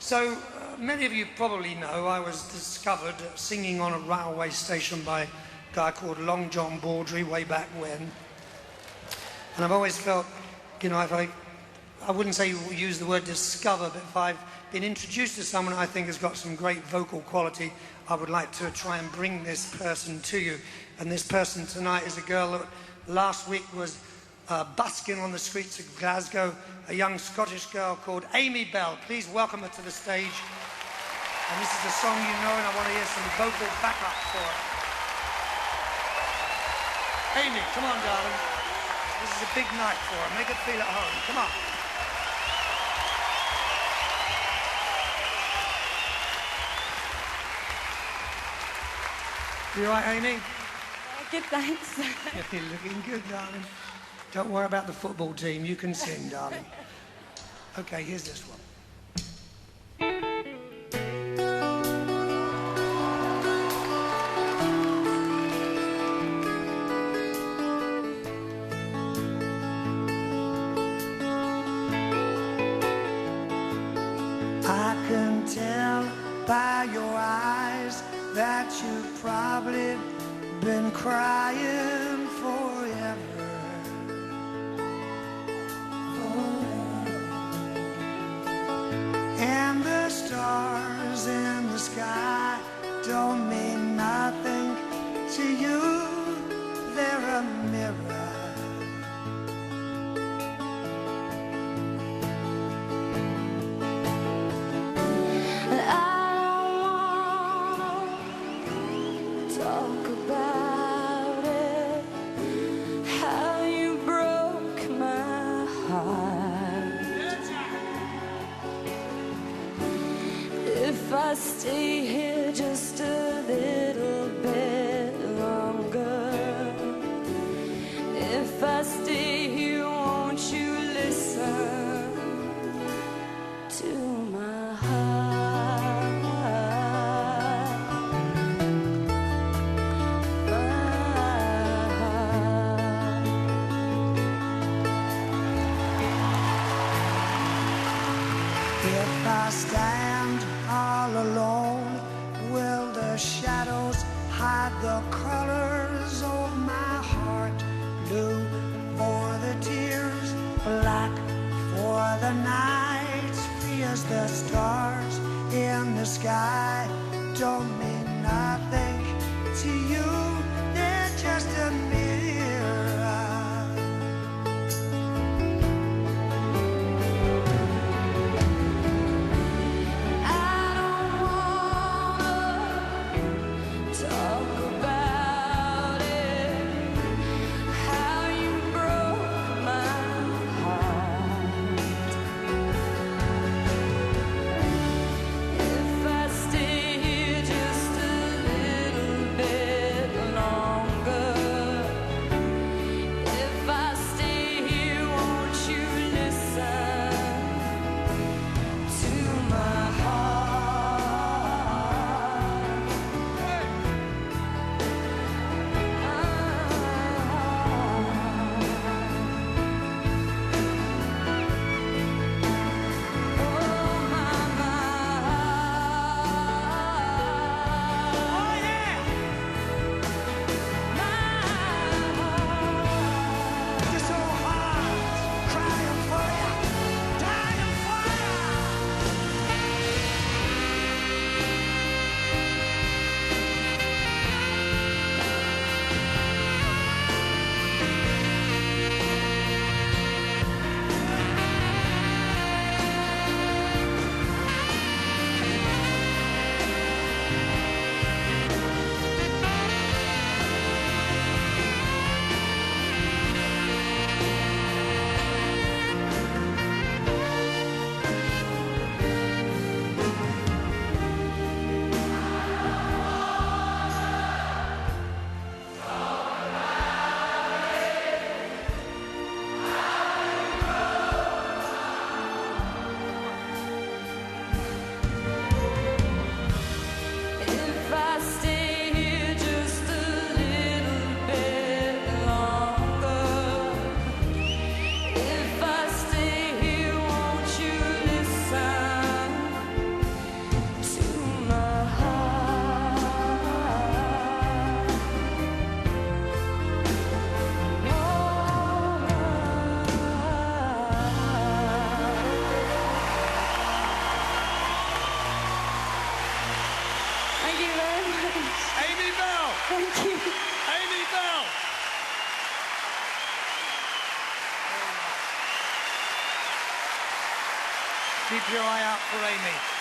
So, many of you probably know I was discovered singing on a railway station by a guy called Long John Baldry way back when. And I've always felt, you know, if I wouldn't say use the word discover, but if I've been introduced to someone I think has got some great vocal quality, I would like to try and bring this person to you. And this person tonight is a girl that last week was busking on the streets of Glasgow, a young Scottish girl called Amy Bell. Please welcome her to the stage. And this is a song you know, and I want to hear some vocal backup for her. Amy, come on, darling. This is a big night for her. Make her feel at home. Come on. You all right, Amy? Good, thanks. You're looking good, darling. Don't worry about the football team. You can sing, darling. Okay, here's this one. I can tell by your eyes that you've probably been crying forever. And the stars in the sky don't mean nothing to you. They're a mirror. Talk about it, how you broke my heart. If I stay here just a little bit longer, if I stay here, won't you listen to my heart? If I stand all alone, will the shadows hide the colors of my heart? Blue for the tears, black for the night. Free as the stars in the sky don't mean nothing to you. They're just a mirror. Talk about it, how you broke my heart. If I stay here just a little bit keep your eye out for Amy.